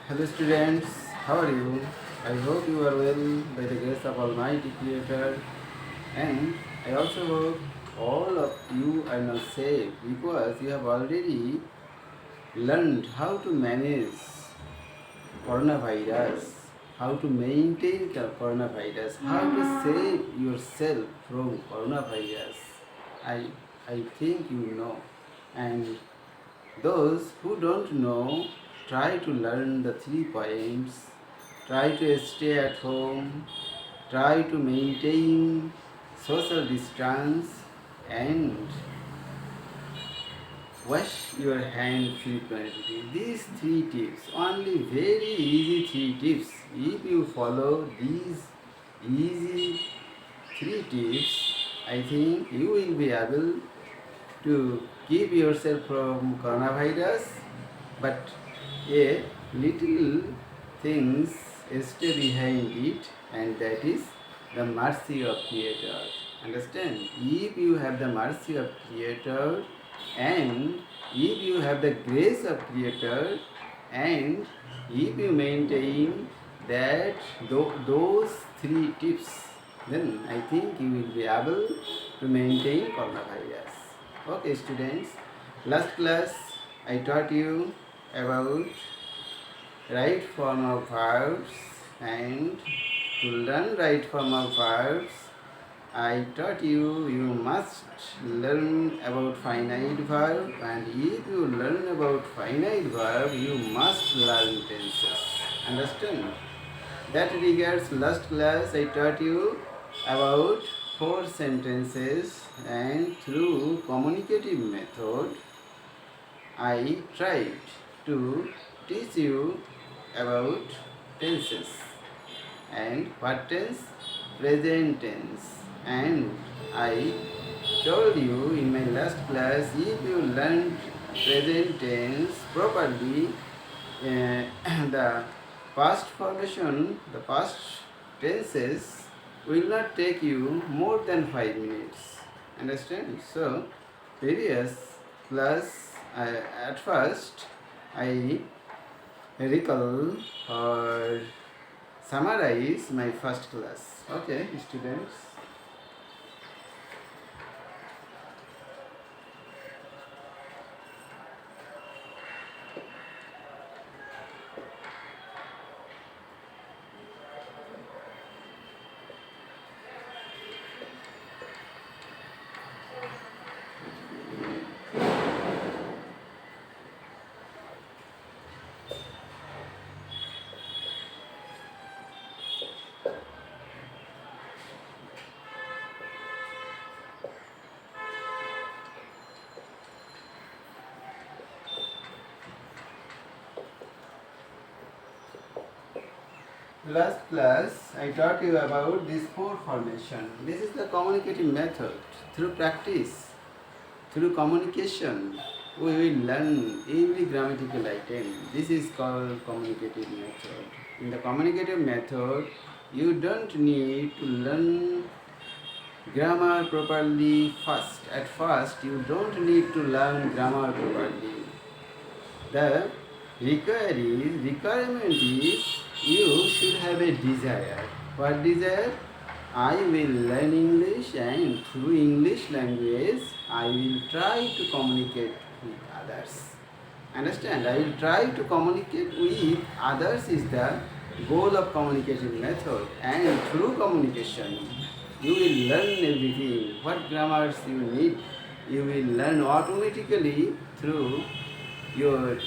Hello students, how are you? I hope you are well by the grace of Almighty Creator, and I also hope all of you are now safe because you have already learned how to manage coronavirus, how to maintain the coronavirus, how to save yourself from coronavirus. I I think you know, and those who don't know, try to learn the 3 points, try to stay at home, try to maintain social distance, and wash your hand frequently. These 3 tips, only very easy 3 tips. If you follow these easy 3 tips, I think you will be able to keep yourself from coronavirus, but a little things stay behind it, and that is the mercy of Creator. Understand? If you have the mercy of Creator, and if you have the grace of Creator, and if you maintain that those 3 tips, then I think you will be able to maintain coronavirus. Okay, students, last class I taught you about right form of verbs, and to learn right form of verbs, I taught you must learn about finite verb, and if you learn about finite verb, you must learn tenses. Understand? That regards last class I taught you about 4 sentences, and through communicative method I tried to teach you about tenses. And what tense? Present tense. And I told you in my last class, if you learned present tense properly, the past formation, the past tenses will not take you more than 5 minutes. Understand? So, previous class, at first, I recall or summarize my first class. Okay, students. Last class, I taught you about this 4 formation. This is the communicative method. Through practice, through communication, we will learn every grammatical item. This is called communicative method. In the communicative method, you don't need to learn grammar properly first. At first, you don't need to learn grammar properly. The requirement is you should have a desire. What desire? I will learn English, and through English language I will try to communicate with others. Understand? I will try to communicate with others is the goal of communication method, and through communication you will learn everything. What grammars you need, you will learn automatically through your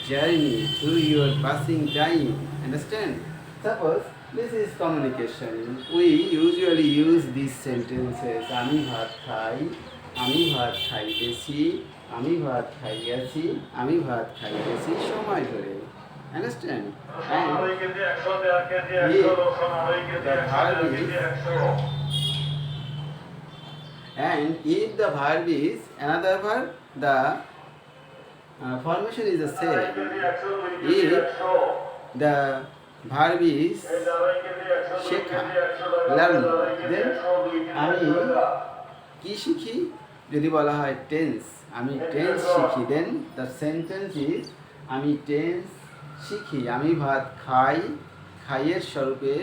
journey, through your passing time. Understand? Suppose this is communication. We usually use these sentences. আমি ভাত খাই, আমি ভাত খাইতেছি, আমি ভাত খাইয়াছি, আমি ভাত খাইতেছি সময় ধরে. Understand? And if the verb is, and if the verb is another verb, the formation is the same. If the verb is শেখা, learn, then আমি কি শিখি? যদি বলা হয় টেন্স, আমি টেন্স শিখি, then the sentence is আমি টেন্স শিখি, আমি ভাত খাই, খাইয়ের স্বরূপে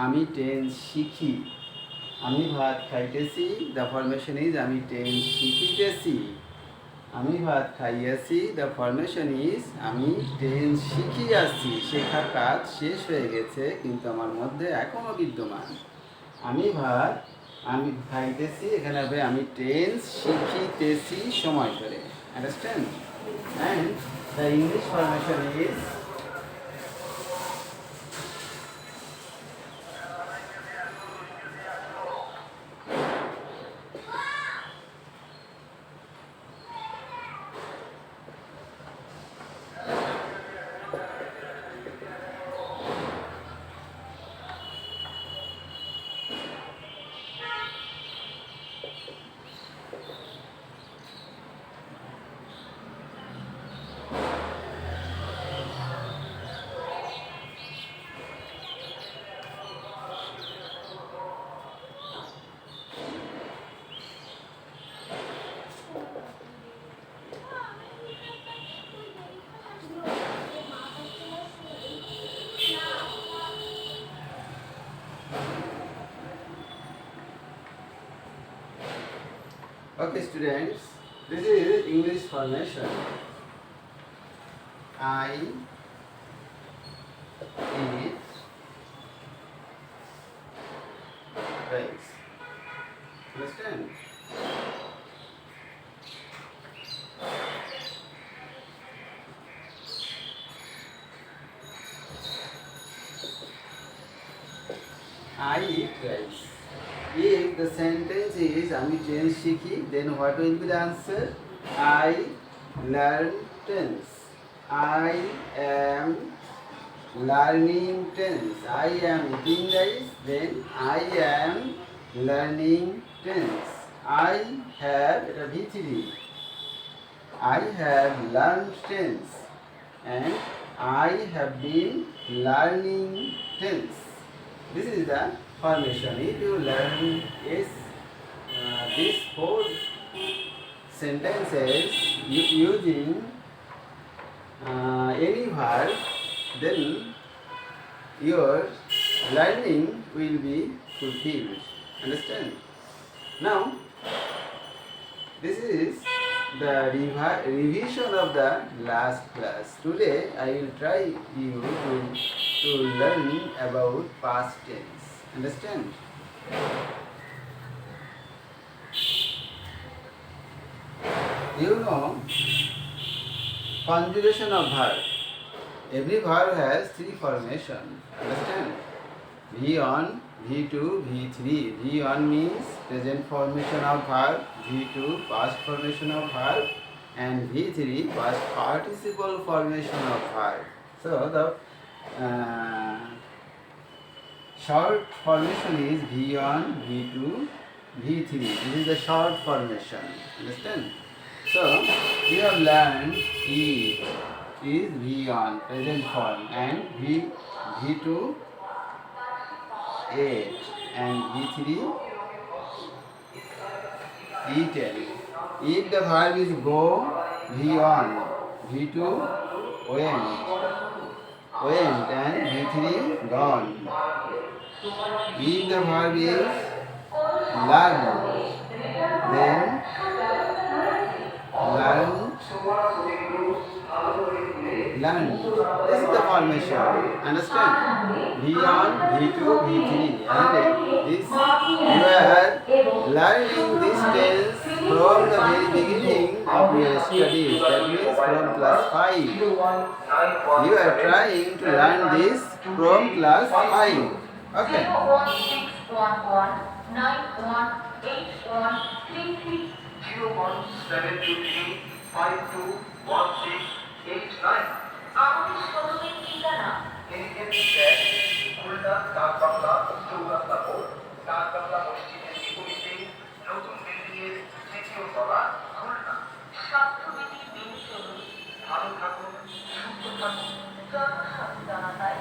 আমি টেন্স শিখি। আমি ভাত খাইতেছি, দ্য ফরমেশন ইজ আমি টেন্স শিখিতেছি। আমি ভাত খাইয়াছি, দ্য ফরমেশন ইজ আমি টেন্স শিখিয়াছি। শেখার কাজ শেষ হয়ে গেছে কিন্তু আমার মধ্যে এখনও বিদ্যমান। আমি খাইতেছি, এখানে হবে আমি টেন্স শিখিতেছি সময় ধরে। Understand? And the English formation is okay students, this is English formation. I eat rice. Understand? I eat rice. If the sentence is আমি টেন্স শিখি, then what will be the answer? I learn tense. I am learning tense. I am eating rice, then I am learning tense. I have এটা V3. I have learned tense and I have been learning tense. This is the formation. If you learn these four sentences using any verb, then your learning will be fulfilled. Understand? Now, this is the revision of the last class. Today I will try you to learn about past tense. Understand? You know conjugation of verb. Every verb has three formations. Understand? V1, V2, V3. V1 means present formation of verb, V2 past formation of verb, and V3 past participle formation of verb. So the short formation is V1, V2, V3. This is the short formation. Understand? So we have learned E is V1 present form and V2 8 and V3 eaten. If the verb is go, V1, V2 went and V3 gone. If the verb is learn, then learn. This is the formation. Understand? V1, V2, V3. And this you are learning this tense from the very beginning of your studies. That means from class 5. You are trying to learn this from class 5. Okay. 01611918813017238 আমাদের শোরুমের ঠিকানা খুলনা ডাকবাংলা চৌরাস্তা মোড় ডাকবাংলা মসজিদের বিপরীতে নতুন building এর তৃতীয় তলা খুলনা স্বাস্থ্যবিধি মেনে চলুন ভালো থাকুন সুস্থ থাকুন জনসচেতনতায়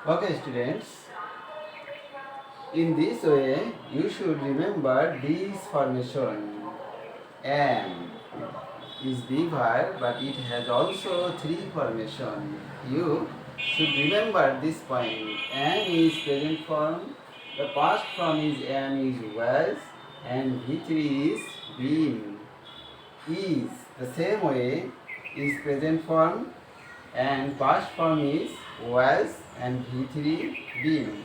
Okay, students. In this way, you should remember this formation. Am is the verb, but it has also three formation. You should remember this point. Am is present form. The past form is am is was, and V3 is been. Is the same way is present form, and past form is was, and V3 been.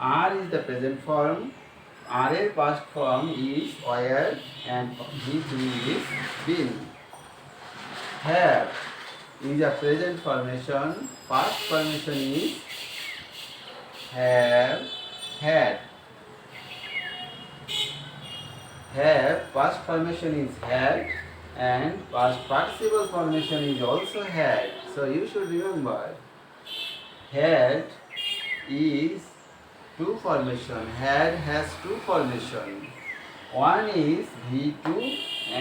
R is the present form. R এর past form is were, and V3 is been. Have is a present formation. Past formation is have, had. Have past formation is had, and past participle formation is also had. So you should remember had is two formation. Had has two formation. One is V2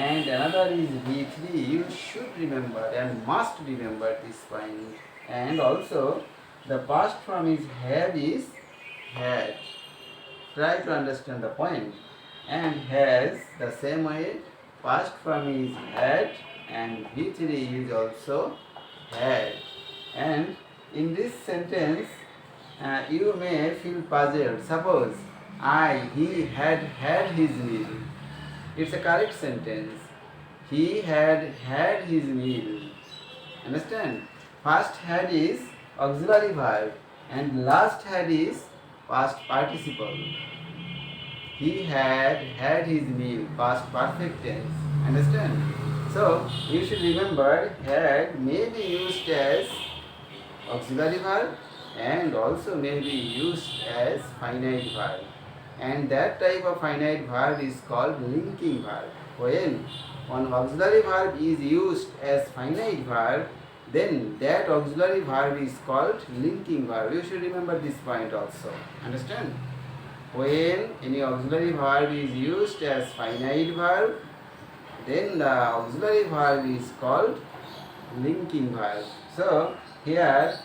and another is V3. You should remember and must remember this point. And also the past form is have is had. Try to understand the point. And has the same way, past form is had, and V3 is also had. And in this sentence, you may feel puzzled. Suppose he had had his meal. It's a correct sentence. He had had his meal. Understand? First had is auxiliary verb, and last had is past participle. He had had his meal, past perfect tense. Understand? So you should remember had may be used as auxiliary verb and also may be used as finite verb. And that type of finite verb is called linking verb. When one auxiliary verb is used as finite verb, then that auxiliary verb is called linking verb. You should remember this point also. Understand? When any auxiliary verb is used as finite verb, then the auxiliary verb is called linking verb. So here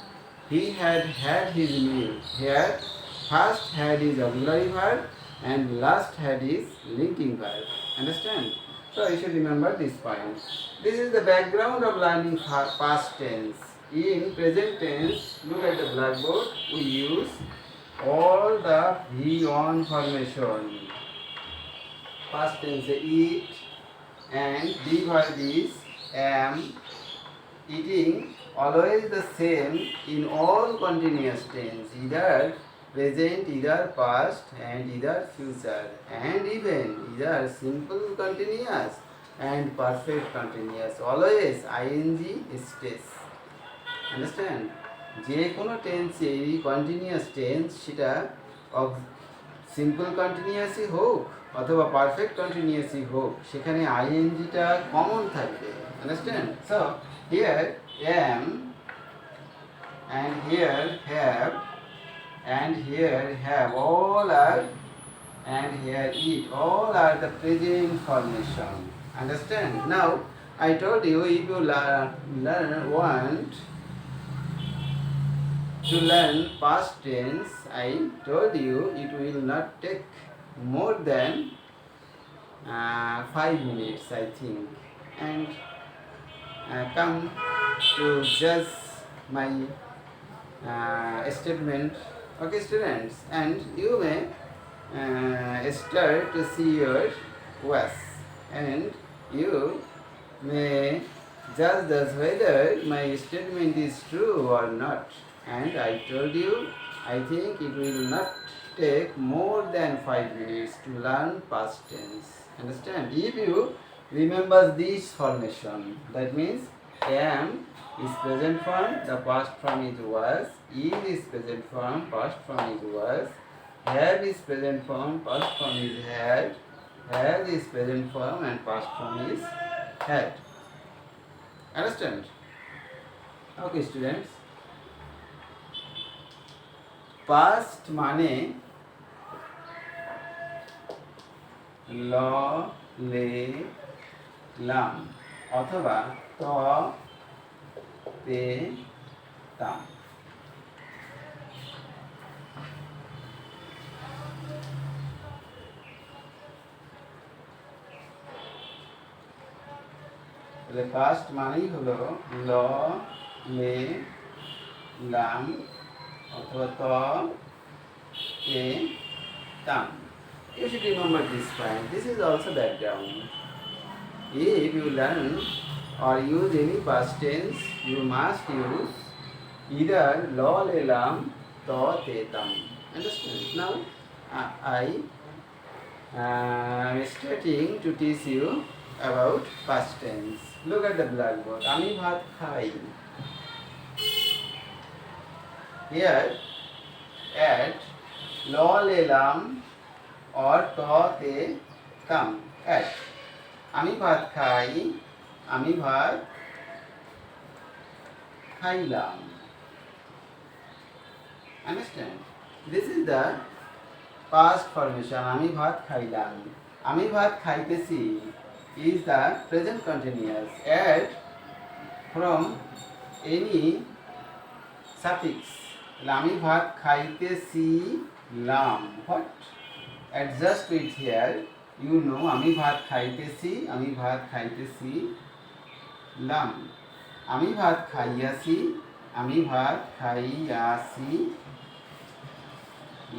he had had his meal. Here first had is auxiliary verb and last had is linking verb. Understand? So you should remember this point. This is the background of learning past tense. In present tense, look at the blackboard. We use all the V1 formation. Past tense eat, and the verb is am. Eating always the same in all continuous tense, either present, either past, and either future, and even either simple continuous and perfect continuous. Always ing stays. Understand? যে কোনো টেন্সে continuous tense সেটা simple কন্টিনিউয়াসই হোক অথবা perfect কন্টিনিউয়াসই হোক, সেখানে আইএনজিটা common থাকবে। Understand? So here am and here have and here have, all are, and here eat, all are the present formation. Understand? Now I told you, if you want to learn past tense, I told you it will not take more than 5 minutes, I think. And come to judge my statement. Okay, students, and you may start to see your works, and you may judge whether my statement is true or not. And I told you, I think it will not take more than 5 minutes to learn past tense. Understand? If you remember this formation, that means am is present form, the past form is was, is present form, past form is was, have is present form, past form is had, have is present form, and past form is had. Understand? Okay, students. Past মানে ল লে লাম অথবা ত তে তাম। তাহলে past মানেই হলো ল, লে, লাম অথবা ত, তে, তাম. You should remember this point. This is also background. If you learn or use any past tense, you must use either lo, le, lam, to, te, tam. Understand? Now, I am starting to teach you about past tense. Look at the blackboard. আমি ভাত খাই. Here, add lo, le, lam or to, te, tam. Add. আমি ভাত খাই, আমি ভাত খাইলাম. Understand? This is the past formation. আমি ভাত খাইলাম. আমি ভাত খাইতেছি is the present continuous. Add from any suffix. আমি ভাত খাইতেছি লাম. What? Adjust it here. You know আমি ভাত খাইতেছি, আমি ভাত খাইতেছি লাম. আমি ভাত খাইয়াছি, আমি ভাত খাইয়াছি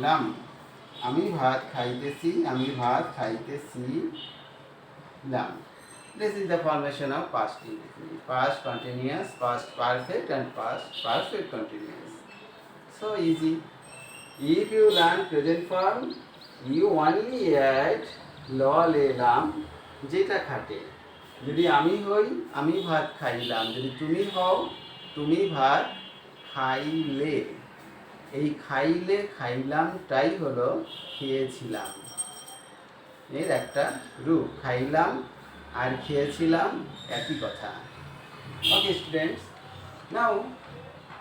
লাম. আমি ভাত খাইতেছি, আমি ভাত খাইতেছি লাম. This is the formation of past indefinite, past continuous, past perfect and past perfect continuous. So easy. If you learn present form, you only add lo, le, lam যেটা খাটে. যদি আমি হই, আমি ভাত খাইলাম. যদি তুমি হও, তুমি ভাত খাইলে. এই খাইলে খাইলামটাই হলো খেয়েছিলাম এর একটা রূপ. খাইলাম আর খেয়েছিলাম একই কথা. Okay students, now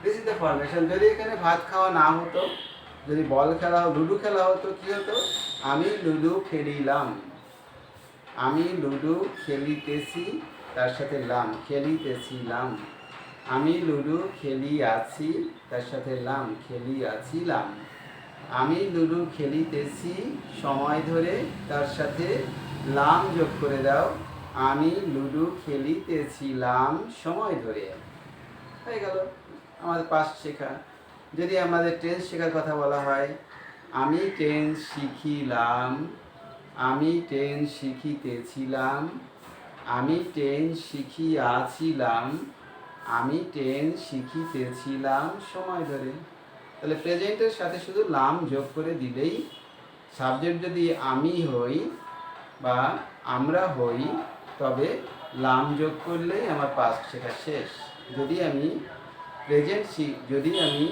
this is the formation. যদি এখানে ভাত খাওয়া না হতো, যদি বল খেলা লুডো খেলা হতো, কি হতো? আমি লুডো খেলিলাম. আমি লুডো খেলিতেছি, তার সাথে লাম, খেলিতেছিলাম. আমি লুডো খেলিয়াছি, তার সাথে লাম, খেলিয়াছিলাম. আমি লুডো খেলিতেছি সময় ধরে, তার সাথে লাম যোগ করে দাও. আমি লুডো খেলিতেছিলাম সময় ধরে. হয়ে গেল আমাদের পাস্ট শেখা. যদি আমাদের টেন্স শেখার কথা বলা হয়, আমি টেন্স শিখিলাম, আমি টেন্স শিখিতেছিলাম, আমি টেন্স শিখিয়াছিলাম, আমি টেন্স শিখিতেছিলাম সময় ধরে. তাহলে প্রেজেন্টের সাথে শুধু লাম যোগ করে দিলেই, সাবজেক্ট যদি আমি হই বা আমরা হই, তবে লাম যোগ করলেই আমার পাস্ট শেখা শেষ. যদি আমি যদি আমি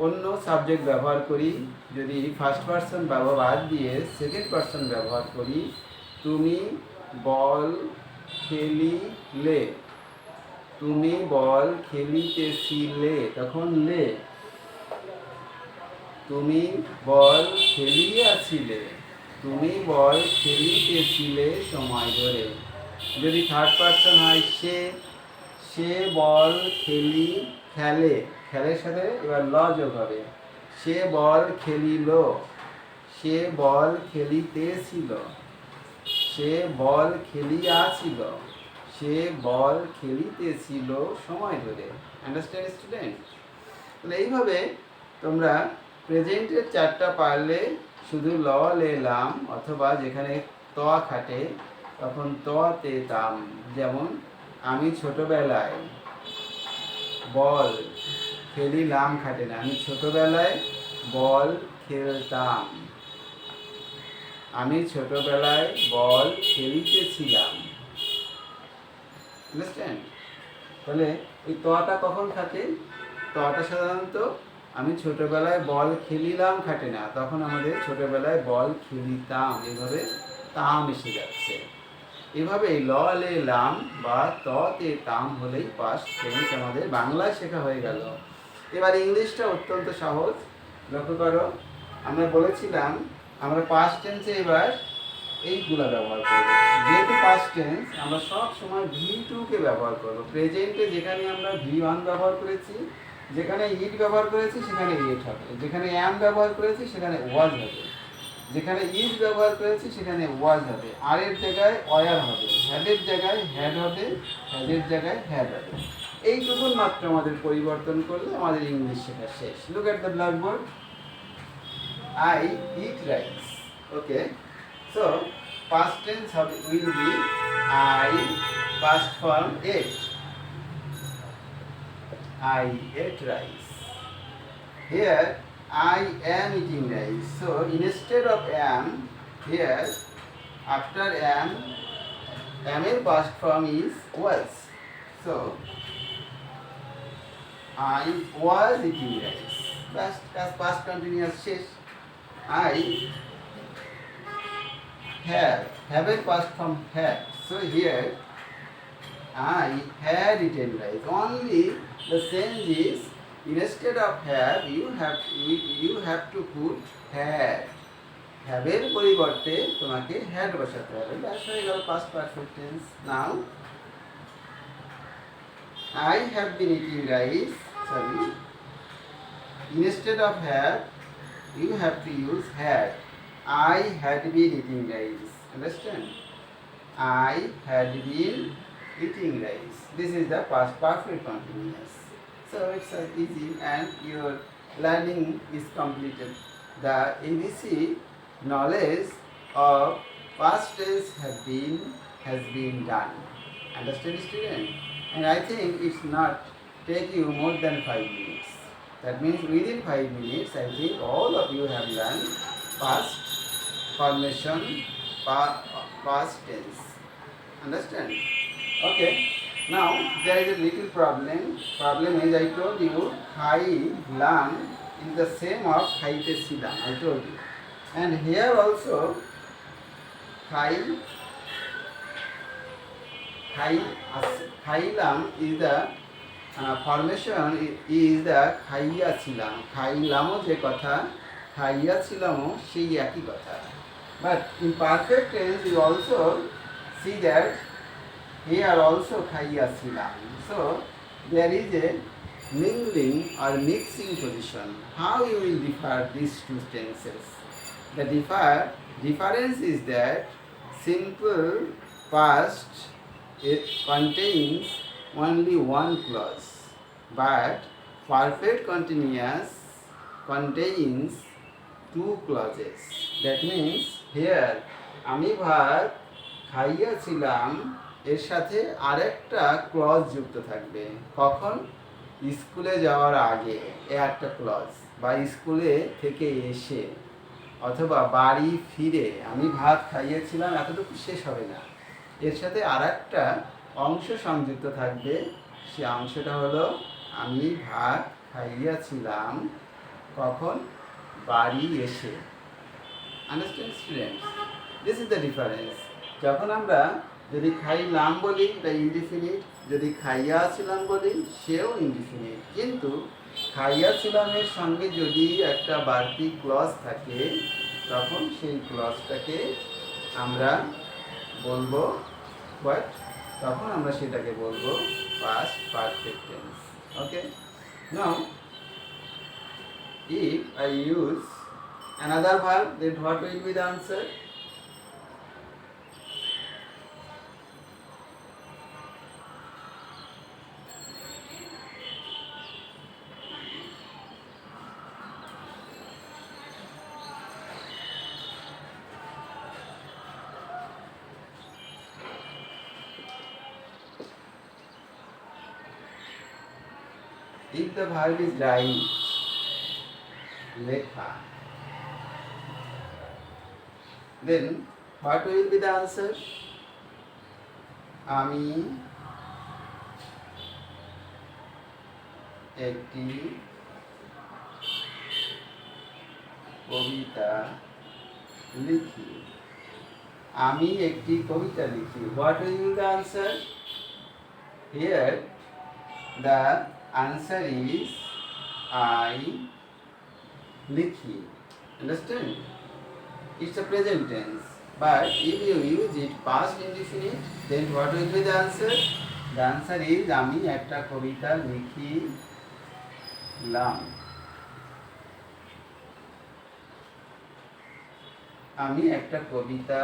অন্য সাবজেক্ট ব্যবহার করি, যদি ফার্স্ট পারসন বাদ দিয়ে সেকেন্ড পারসন ব্যবহার করি, তুমি বল খেলিলে, তুমি বল খেলিতেছিলে, তখন লে. তুমি বল খেলিয়াছিলে, তুমি বল খেলিতেছিলে সময় ধরে. যদি থার্ড পারসন হয় সে, সে বল খেলে, খেলের সাথে এবার ল যোগ হবে. সে বল খেলিল, সে বল খেলিতেছিল, সে বল খেলিয়াছিল, সে বল খেলিতেছিল সময় ধরে. Understand student? তাহলে এইভাবে তোমরা প্রেজেন্টের চারটা পারলে শুধু ল, লে, লাম অথবা যেখানে ত খাটে তখন ত, তে, তাম. যেমন আমি ছোটবেলায় বল খেলিলাম খাটে না, আমি ছোটবেলায় বল খেলতাম, আমি ছোটবেলায় বল খেলিতেছিলাম. আন্ডারস্ট্যান্ড? তাহলে ওই তটা কখন খাটে? তটা সাধারণত আমি ছোটবেলায় বল খেলিলাম খাটে না, তখন আমাদের ছোটবেলায় বল খেলিতাম, এভাবে তাম এসে যাচ্ছে. এভাবে ল, লে, লাম বা ত, তে, তাম হলেই পাস্ট টেন্স আমাদের বাংলায় শেখা হয়ে গেল. এবার ইংলিশটা অত্যন্ত সহজ. লক্ষ্য করো, আমরা বলেছিলাম আমরা পাস্ট টেন্সে এবার এইগুলা ব্যবহার করব. যেহেতু পাস্ট টেন্স, আমরা সব সময় V2কে ব্যবহার করব. প্রেজেন্টে যেখানে আমরা V1 ব্যবহার করেছি, যেখানে ইট ব্যবহার করেছি সেখানে ইট হবে, যেখানে অ্যাম ব্যবহার করেছি সেখানে ওয়াজ হবে. যেখানে ইজ ব্যবহার করেছি সেখানে ওয়াজ হবে, আর এর জায়গায় ওয়ার হবে, হ্যাডের জায়গায় হ্যাড হবে, হ্যাডের জায়গায় হ্যাড হবে। এইটুকুন মাত্র আমাদের পরিবর্তন করলে আমাদের ইংলিশ শেখা শেষ। Look at the blackboard. I eat rice. Okay, so past tense will be I, past form ate. I ate rice. Here I am eating rice. So instead of am, here after am এর past form is was. So I was eating rice. Past continuous শেষ। I have a past form had. So here I had eaten rice. Only the change is instead of have you have to put had. Have এর পরিবর্তে তোমাকে had বসাতে হবে। ব্যাস হয়ে গেল past perfect tense. Now I have been eating rice. Sorry. Instead of have you have to use had. I had been eating rice. Understand? I had been eating rice. This is the past perfect continuous. So it's easy and your learning is completed. The ABC knowledge of past tense has been done. Understand, student? And I think it's not take you more than 5 minutes. That means within 5 minutes, I think all of you have learned past formation, past tense. Understand? Okay. Now there is a little problem. Problem is I told you khai lam is the same of khaite silam. I told you. And here also khailam is the formation is the খাইয়া ছিলাম। খাইলামও যে কথা, খাইয়া ছিলামও সেই একই কথা। But in perfect tense you also see that here also খাইয়া ছিলাম। So there is a mingling or mixing position. How you will differ these two tenses? The difference is that simple past it contains only one clause, but perfect continuous contains two clauses. That means here আমি ভাত খাইয়াছিলাম এর সাথে আরেকটা clause যুক্ত থাকবে। কখন? স্কুলে যাওয়ার আগে এ একটা ক্লজ, বা স্কুলে থেকে এসে, অথবা বাড়ি ফিরে। আমি ভাত খাইয়েছিলাম এতটুকু শেষ হবে না, এর সাথে আরেকটা অংশ সংযুক্ত থাকবে। সে অংশটা হলো আমি ভাত খাইয়াছিলাম কখন? বাড়ি এসে। Understand students? This is the difference. যখন আমরা যদি খাইলাম বলি এটা ইনডিফিনিট, যদি খাইয়াছিলাম বলি সেও ইনডিফিনিট। কিন্তু খাইয়াছিলামের সঙ্গে যদি একটা বাড়তি ক্লজ থাকে তখন সেই ক্লজটাকে আমরা বলবো বাট তখন আমরা সেটাকে বলবো past perfect tense. Okay? Now, if I use another verb, then what will be the answer? If the verb is write, lekha, then what will be the answer? আমি একটি কবিতা লিখি। আমি একটি কবিতা লিখি। What will be the answer? Here the answer is I likhi. Understand? It's a present tense. But if you use it past indefinite, then what will be the answer? The answer is আমি একটা কবিতা লিখিলাম। আমি একটা কবিতা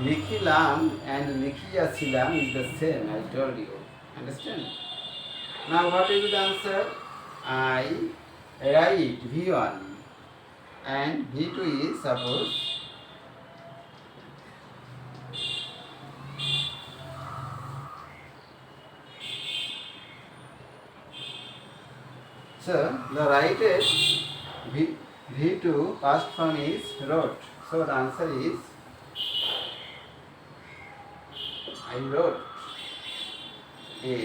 লিখিলাম and লিখিয়াছিলাম is the same, I told you. Understand? Now what is the answer? I write V1 and V2 is suppose so the writer V2 past form is wrote. So the answer is I wrote a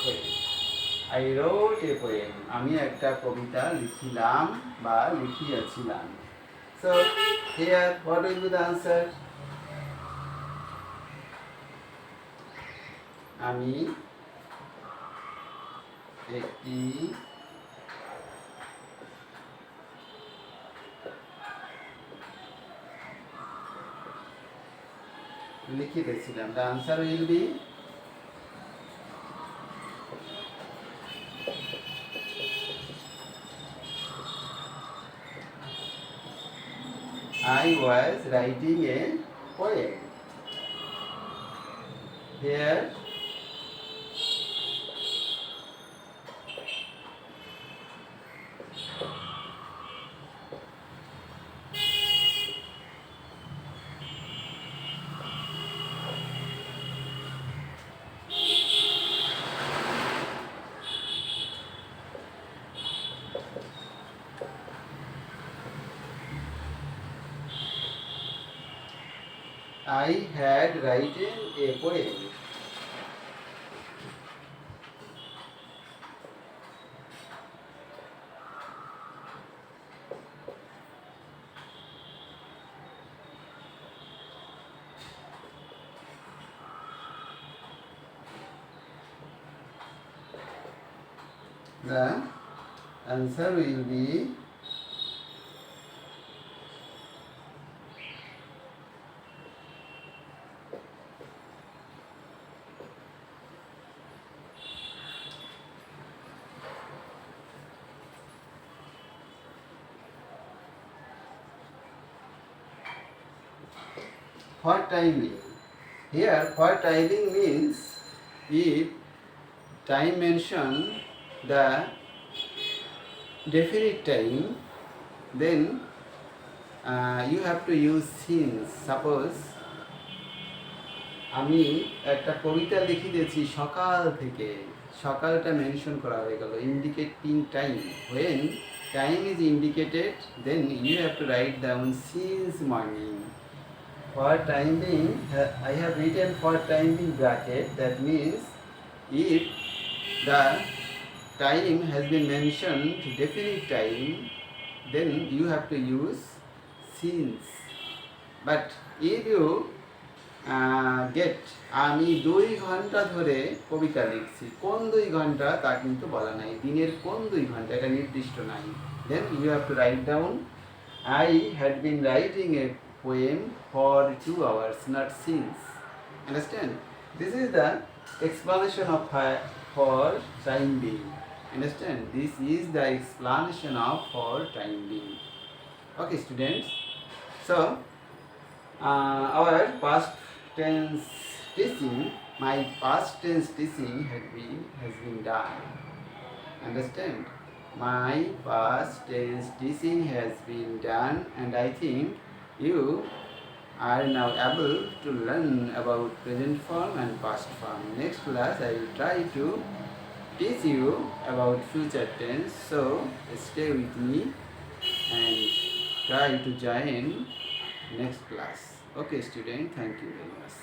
poem. I wrote a poem. আমি একটা কবিতা লিখিলাম বা লিখিয়াছিলাম. So here what will be the answer? আমি একটি লিখিতেছিলাম. The answer will be I was writing a poem. Here I had written a poem. The answer will be for timing. Here for timing means if time mention the definite time, then you have to use since. Suppose আমি একটা কবিতা লিখে দিয়েছি সকাল থেকে, সকালটা mention করা হয়ে গেল, indicating time. When time is indicated, then you have to write down since morning. For time being, I have written for time being bracket. That means if the time has been mentioned definite time, then you have to use since. But if you get আমি 2 ঘন্টা ধরে কবিতা লিখছি, কোন 2 ঘন্টা তা কিন্তু বলা নাই, দিনের কোন 2 ঘন্টা এটা নির্দিষ্ট নাই, then you have to write down I had been writing a poem for 2 hours, not since. Understand? This is the explanation of for time being. Understand? This is the explanation of for time being. Okay, students. So our past tense teaching, my past tense teaching has been done. Understand? My past tense teaching has been done, and I think you are now able to learn about present form and past form. Next class I will try to teach you about future tense, so stay with me and try to join next class. Okay student, thank you very much.